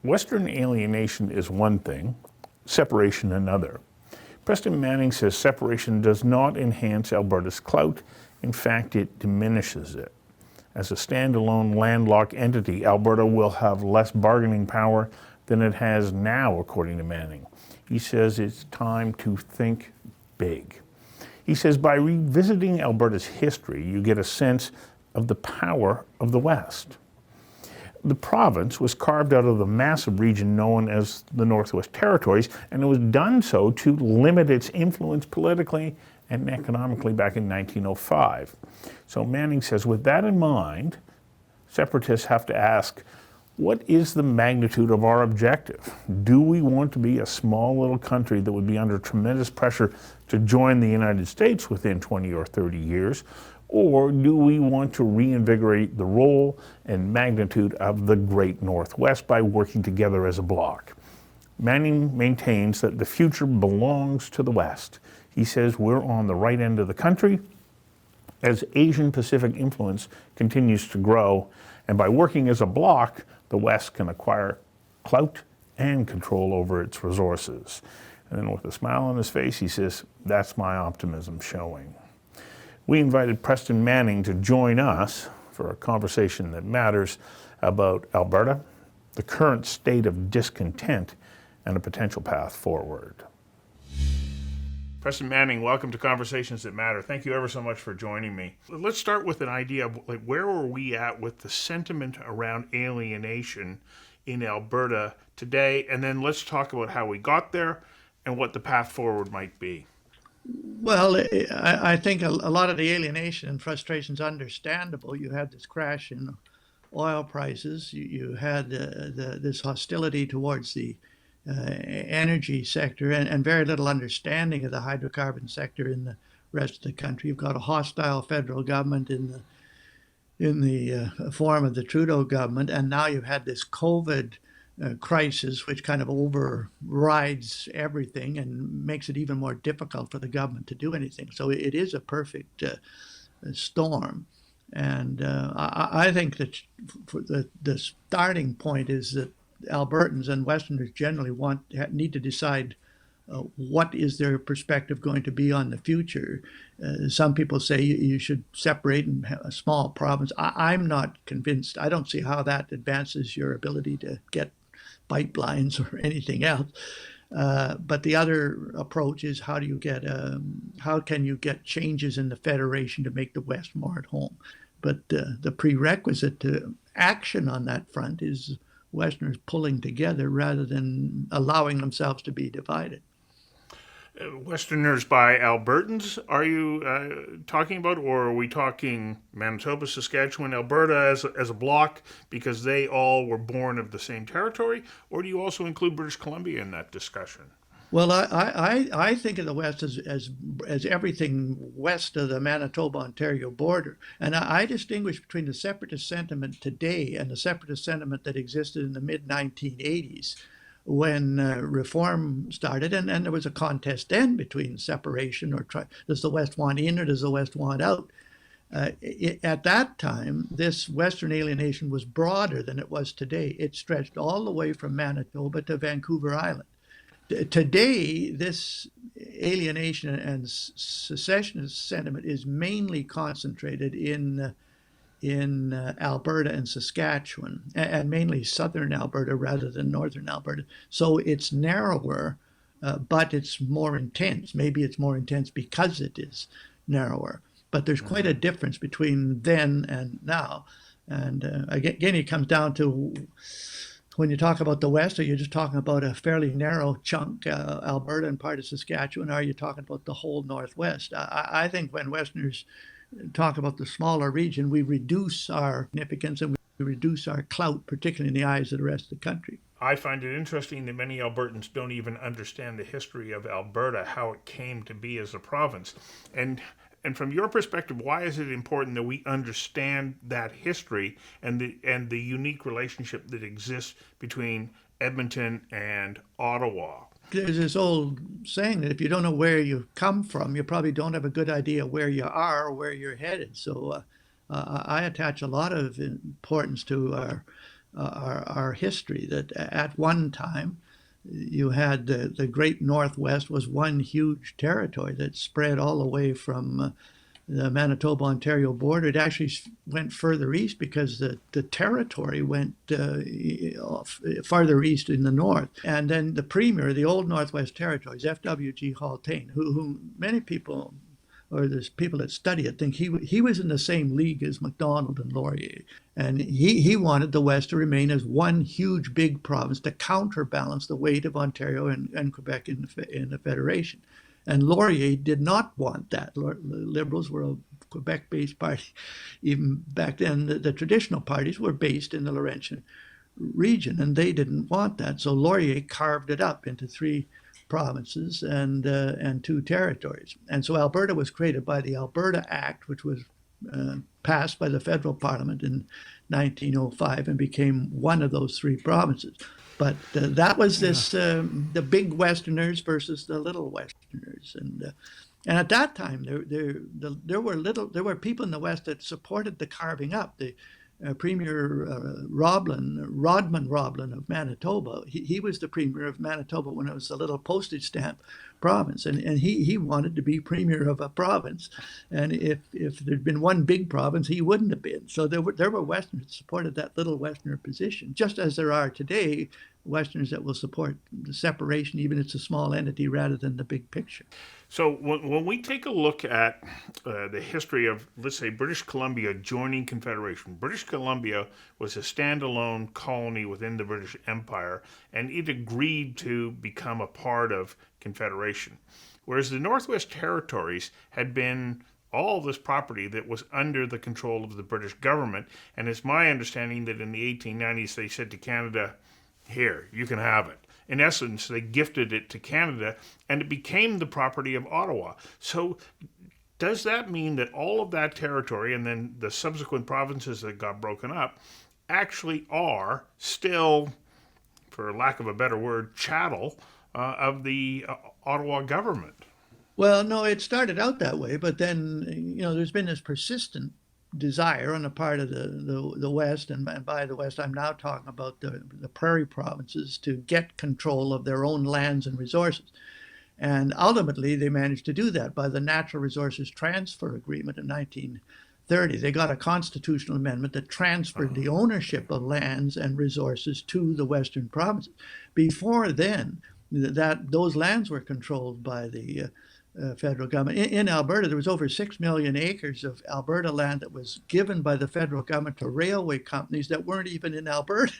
Western alienation is one thing, separation another. Preston Manning says separation does not enhance Alberta's clout. In fact, it diminishes it. As a standalone landlocked entity, Alberta will have less bargaining power than it has now, according to Manning. He says it's time to think big. He says by revisiting Alberta's history, you get a sense of the power of the West. The province was carved out of the massive region known as the Northwest Territories, and it was done so to limit its influence politically and economically back in 1905. So Manning says, with that in mind, separatists have to ask, what is the magnitude of our objective? Do we want to be a small little country that would be under tremendous pressure to join the United States within 20 or 30 years? Or do we want to reinvigorate the role and magnitude of the Great Northwest by working together as a bloc? Manning maintains that the future belongs to the West. He says we're on the right end of the country as Asian Pacific influence continues to grow, and by working as a bloc, the West can acquire clout and control over its resources. And then with a smile on his face, he says, that's my optimism showing. We invited Preston Manning to join us for a conversation that matters about Alberta, the current state of discontent, and a potential path forward. Preston Manning, welcome to Conversations That Matter. Thank you ever so much for joining me. Let's start with an idea of where are we at with the sentiment around alienation in Alberta today, and then let's talk about how we got there and what the path forward might be. Well, I think a lot of the alienation and frustration is understandable. You had this crash in oil prices. You had this hostility towards the energy sector and very little understanding of the hydrocarbon sector in the rest of the country. You've got a hostile federal government in the form of the Trudeau government, and now you've had this COVID crisis, which kind of overrides everything and makes it even more difficult for the government to do anything. So it is a perfect storm. And I think that for the starting point is that Albertans and Westerners generally need to decide what is their perspective going to be on the future. Some people say you should separate and have a small province. I'm not convinced. I don't see how that advances your ability to get pipelines or anything else. But the other approach is how can you get changes in the federation to make the West more at home? But the prerequisite to action on that front is Westerners pulling together rather than allowing themselves to be divided. Westerners by Albertans, are you talking about, or are we talking Manitoba, Saskatchewan, Alberta as a bloc because they all were born of the same territory, or do you also include British Columbia in that discussion? Well, I think of the West as everything west of the Manitoba-Ontario border. And I distinguish between the separatist sentiment today and the separatist sentiment that existed in the mid-1980s when reform started. And there was a contest then between separation or does the West want in or does the West want out? At that time, this Western alienation was broader than it was today. It stretched all the way from Manitoba to Vancouver Island. Today, this alienation and secessionist sentiment is mainly concentrated in Alberta and Saskatchewan, and mainly southern Alberta rather than northern Alberta. So it's narrower, but it's more intense. Maybe it's more intense because it is narrower. But there's quite a difference between then and now. And again, it comes down to when you talk about the West, are you just talking about a fairly narrow chunk, Alberta and part of Saskatchewan, or are you talking about the whole Northwest? I think when Westerners talk about the smaller region, we reduce our significance and we reduce our clout, particularly in the eyes of the rest of the country. I find it interesting that many Albertans don't even understand the history of Alberta, how it came to be as a province. And from your perspective, why is it important that we understand that history and the unique relationship that exists between Edmonton and Ottawa? There's this old saying that if you don't know where you come from, you probably don't have a good idea where you are or where you're headed. So I attach a lot of importance to our our history, that at one time you had the Great Northwest was one huge territory that spread all the way from the Manitoba-Ontario border. It actually went further east because the territory went farther east in the north. And then the premier of the old Northwest Territories, F.W.G. Haltane, who many people, or there's people that study it, think he was in the same league as Macdonald and Laurier. And he wanted the West to remain as one huge big province to counterbalance the weight of Ontario and Quebec in the Federation. And Laurier did not want that. The Liberals were a Quebec-based party. Even back then, the traditional parties were based in the Laurentian region, and they didn't want that. So Laurier carved it up into 3 provinces and 2 territories. And so Alberta was created by the Alberta Act, which was passed by the federal parliament in 1905 and became one of those 3 provinces. But that was the big Westerners versus the little Westerners, and at that time there were people in the West that supported the carving up. The Premier Rodman Roblin of Manitoba, he was the Premier of Manitoba when it was a little postage stamp province, and he wanted to be Premier of a province, and if there'd been one big province, he wouldn't have been. So there were Westerners that supported that little Westerner position, just as there are today Westerners that will support the separation, even if it's a small entity, rather than the big picture. So when we take a look at the history of, let's say, British Columbia joining Confederation, British Columbia was a standalone colony within the British Empire, and it agreed to become a part of Confederation. Whereas the Northwest Territories had been all this property that was under the control of the British government, and it's my understanding that in the 1890s they said to Canada, here, you can have it. In essence, they gifted it to Canada, and it became the property of Ottawa. So does that mean that all of that territory and then the subsequent provinces that got broken up actually are still, for lack of a better word, chattel of the Ottawa government? Well, no, it started out that way, but then, there's been this persistent desire on the part of the West, and by the West, I'm now talking about the prairie provinces, to get control of their own lands and resources. And ultimately, they managed to do that by the Natural Resources Transfer Agreement in 1930. They got a constitutional amendment that transferred the ownership of lands and resources to the Western provinces. Before then, those lands were controlled by the federal government. In Alberta, there was over 6 million acres of Alberta land that was given by the federal government to railway companies that weren't even in Alberta.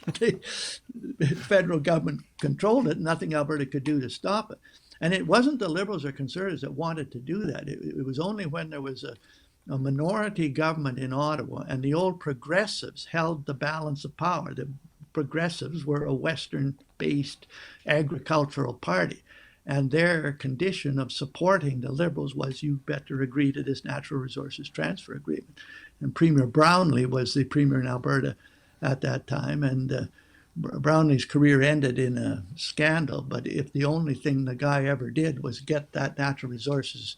But the federal government controlled it, nothing Alberta could do to stop it. And it wasn't the Liberals or Conservatives that wanted to do that. It was only when there was a minority government in Ottawa and the old Progressives held the balance of power. The Progressives were a Western-based agricultural party. And their condition of supporting the Liberals was, you better agree to this Natural Resources Transfer Agreement. And Premier Brownlee was the Premier in Alberta at that time. And Brownlee's career ended in a scandal. But if the only thing the guy ever did was get that Natural Resources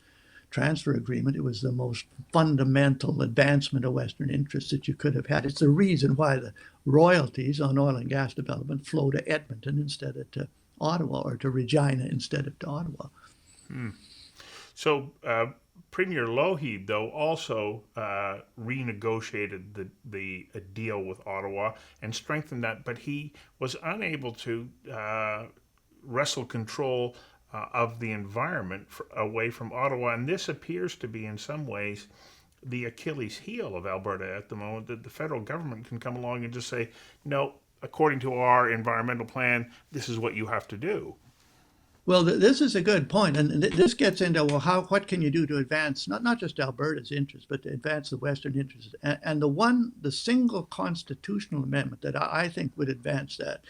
Transfer Agreement, it was the most fundamental advancement of Western interests that you could have had. It's the reason why the royalties on oil and gas development flow to Edmonton instead of to Ottawa, or to Regina instead of to Ottawa. So Premier Lougheed, though, also renegotiated the deal with Ottawa and strengthened that, but he was unable to wrestle control of the environment away from Ottawa, and this appears to be in some ways the Achilles heel of Alberta at the moment, that the federal government can come along and just say, no, according to our environmental plan, this is what you have to do. Well, this is a good point, and this gets into, well, what can you do to advance not just Alberta's interests, but to advance the Western interests? And the single constitutional amendment that I think would advance that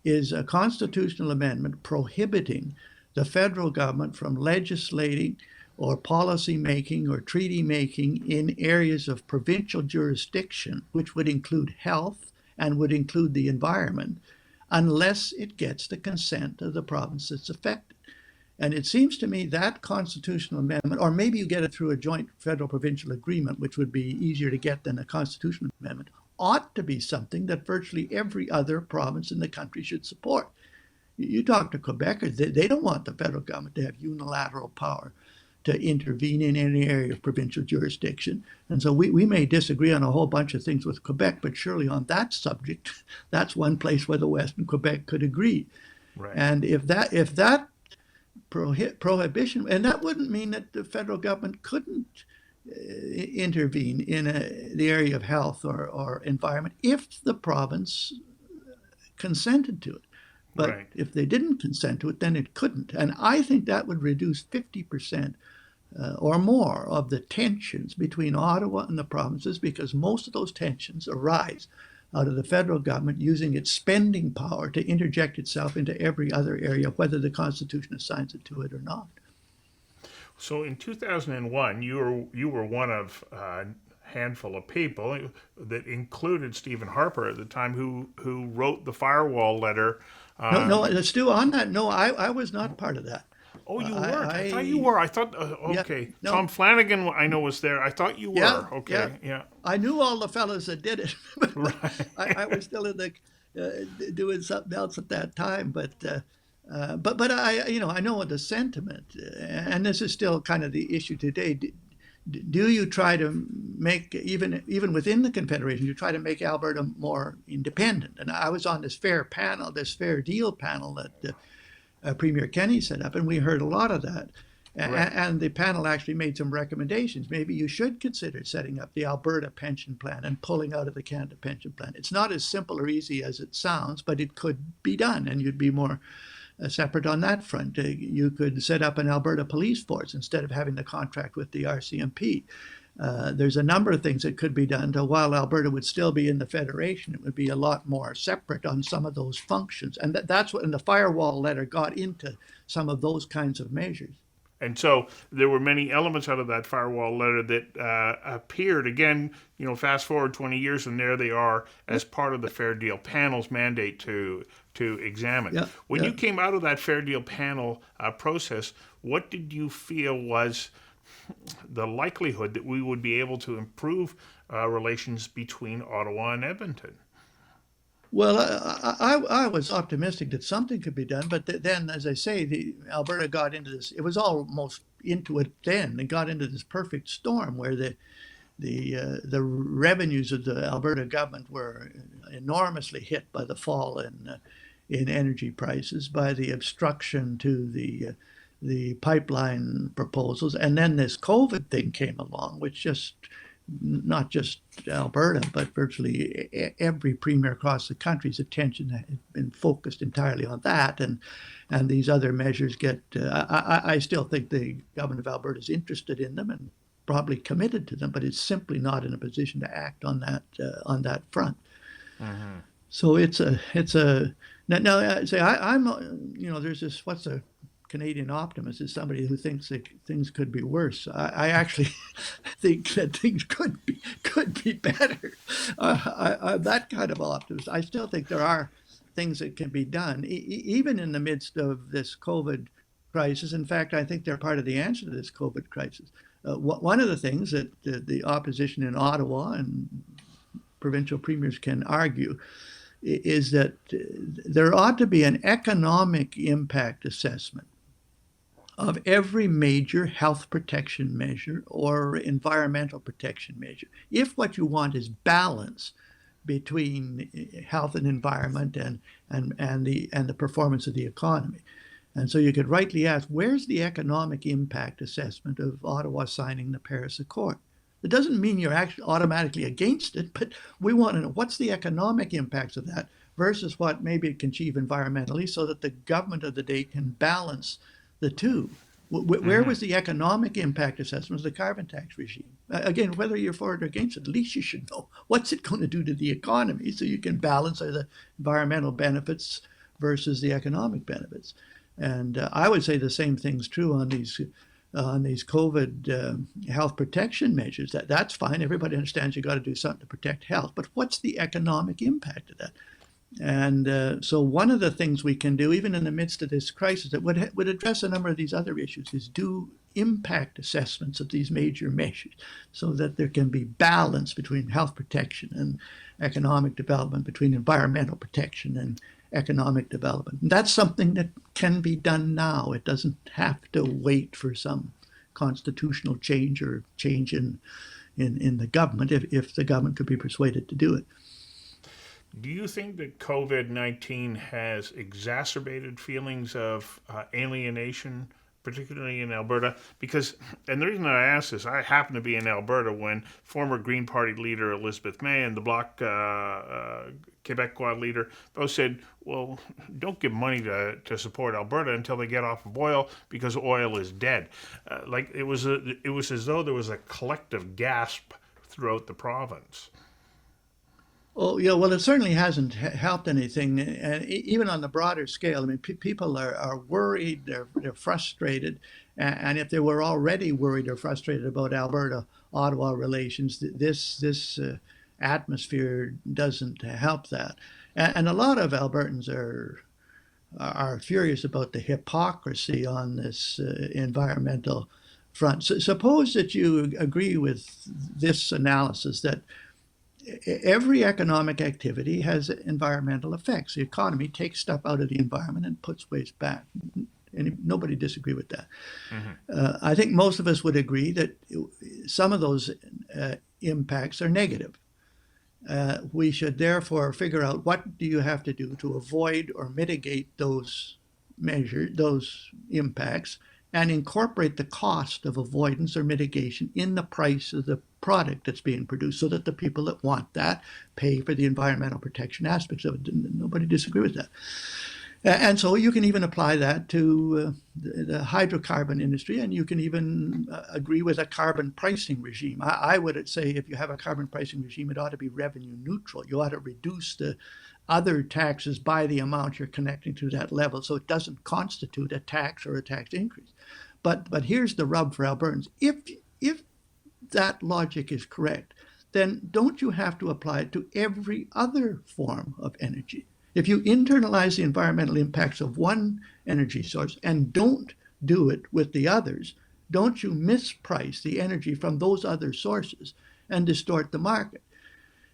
is a constitutional amendment prohibiting the federal government from legislating or policy making or treaty making in areas of provincial jurisdiction, which would include health and would include the environment, unless it gets the consent of the province that's affected. And it seems to me that constitutional amendment, or maybe you get it through a joint federal-provincial agreement, which would be easier to get than a constitutional amendment, ought to be something that virtually every other province in the country should support. You talk to Quebecers, they don't want the federal government to have unilateral power to intervene in any area of provincial jurisdiction. And so we may disagree on a whole bunch of things with Quebec, but surely on that subject, that's one place where the West and Quebec could agree. Right. And if that prohibition, and that wouldn't mean that the federal government couldn't intervene in the area of health or environment if the province consented to it. But Right. if they didn't consent to it, then it couldn't. And I think that would reduce 50% or more of the tensions between Ottawa and the provinces, because most of those tensions arise out of the federal government using its spending power to interject itself into every other area, whether the Constitution assigns it to it or not. So in 2001, you were one of a handful of people that included Stephen Harper at the time, who wrote the firewall letter. No, Stu, on that, no, I was not part of that. Oh, you weren't. I thought you were. I thought. Okay. Yeah, no. Tom Flanagan, I know, was there. I thought you were. Yeah, Okay. Yeah. I knew all the fellas that did it. But Right. I was still in the doing something else at that time. But I know the sentiment, and this is still kind of the issue today. Do you try to make, even within the Confederation, you try to make Alberta more independent? And I was on this fair deal panel that Premier Kenney set up, and we heard a lot of that. Right. And the panel actually made some recommendations. Maybe you should consider setting up the Alberta pension plan and pulling out of the Canada pension plan. It's not as simple or easy as it sounds, but it could be done, and you'd be more separate on that front. You could set up an Alberta police force instead of having the contract with the RCMP. There's a number of things that could be done to, while Alberta would still be in the Federation, it would be a lot more separate on some of those functions. And that's what, and the firewall letter got into some of those kinds of measures. And so there were many elements out of that firewall letter that appeared again. Fast forward 20 years, and there they are as part of the Fair Deal panel's mandate to examine. Yeah, When yeah. you came out of that Fair Deal panel process, what did you feel was the likelihood that we would be able to improve relations between Ottawa and Edmonton? Well, I was optimistic that something could be done, but then, as I say, Alberta got into this. It was almost into it then. It got into this perfect storm where the revenues of the Alberta government were enormously hit by the fall in energy prices, by the obstruction to the pipeline proposals, and then this COVID thing came along, which just not just Alberta, but virtually every premier across the country's attention has been focused entirely on that, and these other measures get. I still think the government of Alberta is interested in them and probably committed to them, but it's simply not in a position to act on that front. Mm-hmm. So it's a now I say I'm there's this, what's a Canadian optimist, is somebody who thinks that things could be worse. I actually think that things could be better. I'm that kind of optimist. I still think there are things that can be done, even in the midst of this COVID crisis. In fact, I think they're part of the answer to this COVID crisis. One of the things that the opposition in Ottawa and provincial premiers can argue is that there ought to be an economic impact assessment of every major health protection measure or environmental protection measure. If what you want is balance between health and environment and the performance of the economy. And so you could rightly ask, where's the economic impact assessment of Ottawa signing the Paris Accord? It doesn't mean you're actually automatically against it, but we want to know what's the economic impacts of that versus what maybe it can achieve environmentally, so that the government of the day can balance the two. Where was the economic impact assessment of the carbon tax regime? Again, whether you're for it or against it, at least you should know what's it going to do to the economy, so you can balance the environmental benefits versus the economic benefits. And I would say the same thing's true on these COVID health protection measures. That's fine. Everybody understands you got to do something to protect health, but what's the economic impact of that? And so one of the things we can do, even in the midst of this crisis, that would address a number of these other issues, is do impact assessments of these major measures, so that there can be balance between health protection economic development, between environmental protection and economic development. And that's something that can be done now. It doesn't have to wait for some constitutional change or change in the government if the government could be persuaded to do it. Do you think that COVID-19 has exacerbated feelings of alienation, particularly in Alberta? Because, and the reason I ask this, I happen to be in Alberta when former Green Party leader Elizabeth May and the Bloc Québécois leader both said, well, don't give money to support Alberta until they get off of oil because oil is dead. It was as though there was a collective gasp throughout the province. Oh, yeah, well, it certainly hasn't helped anything. And even on the broader scale, I mean, people are worried, they're frustrated. And if they were already worried or frustrated about Alberta-Ottawa relations, this atmosphere doesn't help that. And a lot of Albertans are furious about the hypocrisy on this environmental front. So suppose that you agree with this analysis that every economic activity has environmental effects. The economy takes stuff out of the environment and puts waste back. And nobody disagree with that. Mm-hmm. I think most of us would agree that some of those impacts are negative. We should therefore figure out what do you have to do to avoid or mitigate those impacts, and incorporate the cost of avoidance or mitigation in the price of the product that's being produced so that the people that want that pay for the environmental protection aspects of it. Nobody disagree with that. And so you can even apply that to the hydrocarbon industry, and you can even agree with a carbon pricing regime. I would say if you have a carbon pricing regime, it ought to be revenue neutral. You ought to reduce the other taxes by the amount you're connecting to that level, so it doesn't constitute a tax or a tax increase. But here's the rub for Albertans. If that logic is correct, then don't you have to apply it to every other form of energy? If you internalize the environmental impacts of one energy source and don't do it with the others, don't you misprice the energy from those other sources and distort the market?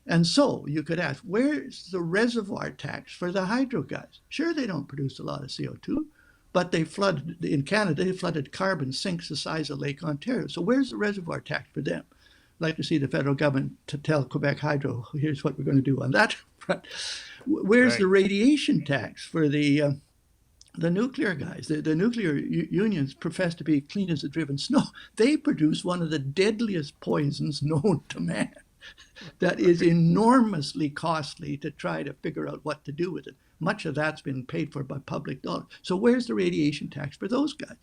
And so you could ask, where's the reservoir tax for the hydro guys? Sure, they don't produce a lot of CO2, but in Canada, they flooded carbon sinks the size of Lake Ontario. So where's the reservoir tax for them? I'd like to see the federal government to tell Quebec Hydro, here's what we're going to do on that front. Where's the radiation tax for the nuclear guys? The nuclear unions profess to be clean as the driven snow. They produce one of the deadliest poisons known to man that is enormously costly to try to figure out what to do with it. Much of that's been paid for by public dollars. So where's the radiation tax for those guys?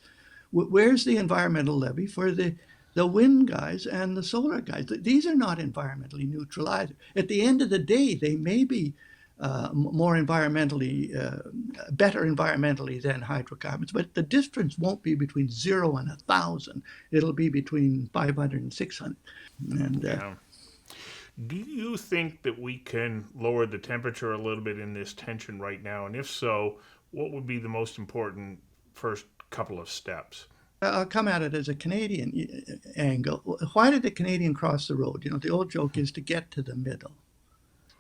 Where's the environmental levy for the wind guys and the solar guys? These are not environmentally neutral either. At the end of the day, they may be more environmentally, better environmentally than hydrocarbons, but the difference won't be between 0 and 1,000. It'll be between 500 and 600. And do you think that we can lower the temperature a little bit in this tension right now? And if so, what would be the most important first couple of steps? I'll come at it as a Canadian angle. Why did the Canadian cross the road? You know, the old joke is to get to the middle.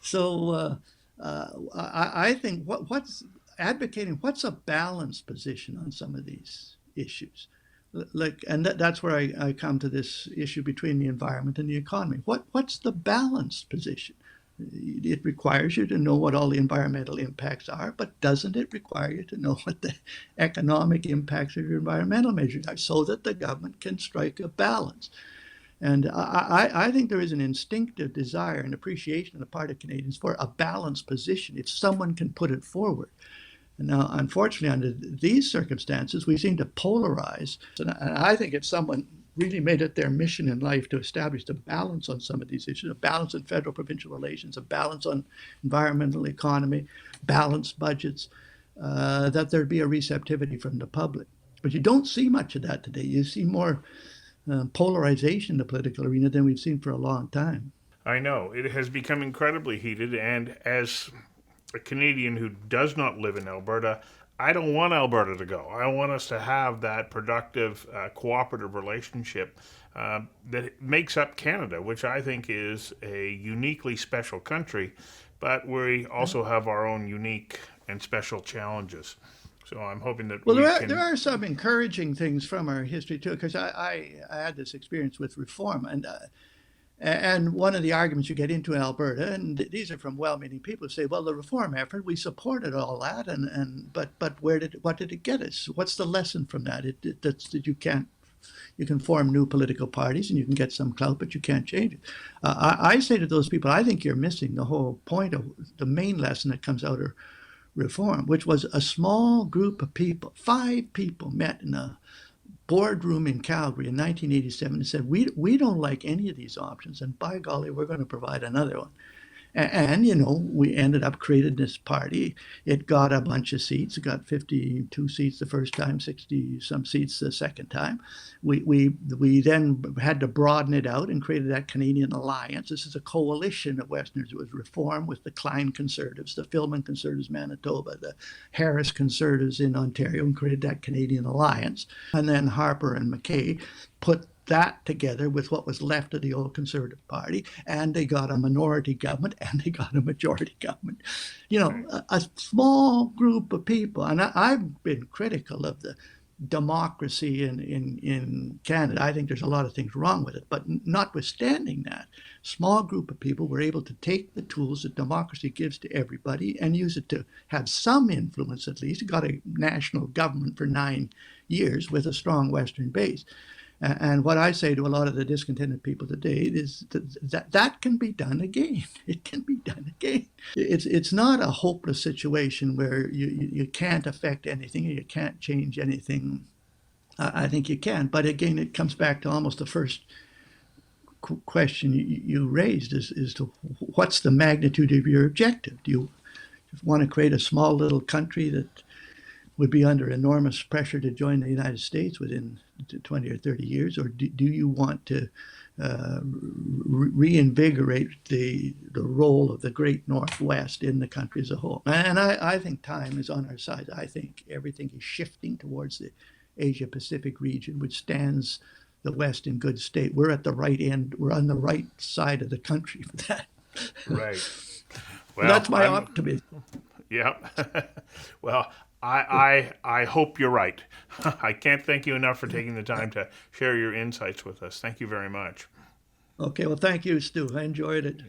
So I think what's advocating, what's a balanced position on some of these issues? And that's where I come to this issue between the environment and the economy. What's the balanced position? It requires you to know what all the environmental impacts are, but doesn't it require you to know what the economic impacts of your environmental measures are so that the government can strike a balance? And I think there is an instinctive desire and appreciation on the part of Canadians for a balanced position if someone can put it forward. Now, unfortunately, under these circumstances, we seem to polarize. And I think if someone really made it their mission in life to establish a balance on some of these issues, a balance in federal-provincial relations, a balance on environmental economy, balanced budgets, that there'd be a receptivity from the public. But you don't see much of that today. You see more polarization in the political arena than we've seen for a long time. I know. It has become incredibly heated, and as a Canadian who does not live in Alberta, I don't want Alberta to go. I want us to have that productive, cooperative relationship that makes up Canada, which I think is a uniquely special country, but we also have our own unique and special challenges. So I'm hoping that Well, we there can. are some encouraging things from our history too, because I had this experience with reform, and one of the arguments you get into in Alberta, and these are from well-meaning people, who say, "Well, the reform effort, we supported all that, but what did it get us? What's the lesson from that? That's that you can form new political parties and you can get some clout, but you can't change it." I say to those people, I think you're missing the whole point of the main lesson that comes out of reform, which was a small group of people, 5 people met in a boardroom in Calgary in 1987 and said, we don't like any of these options, and by golly, we're going to provide another one. And, we ended up creating this party. It got a bunch of seats. It got 52 seats the first time, 60 some seats the second time. We then had to broaden it out and created that Canadian Alliance. This is a coalition of Westerners. It was Reform with the Klein Conservatives, the Philman Conservatives Manitoba, the Harris Conservatives in Ontario, and created that Canadian Alliance. And then Harper and McKay put that together with what was left of the old Conservative Party, and they got a minority government and they got a majority government. A small group of people, and I've been critical of the democracy in Canada. I think there's a lot of things wrong with it, but notwithstanding that, small group of people were able to take the tools that democracy gives to everybody and use it to have some influence at least. It got a national government for 9 years with a strong Western base. And what I say to a lot of the discontented people today is that can be done again. It can be done again. It's not a hopeless situation where you can't affect anything or you can't change anything. I think you can. But again, it comes back to almost the first question you raised is to what's the magnitude of your objective? Do you want to create a small little country that would be under enormous pressure to join the United States within 20 or 30 years, or do you want to reinvigorate the role of the great Northwest in the country as a whole? And I think time is on our side. I think everything is shifting towards the Asia Pacific region, which stands the West in good state. We're at the right end. We're on the right side of the country for that. Right. Well, That's my optimism. Yeah. Well, I hope you're right. I can't thank you enough for taking the time to share your insights with us. Thank you very much. Okay, well, thank you, Stu. I enjoyed it.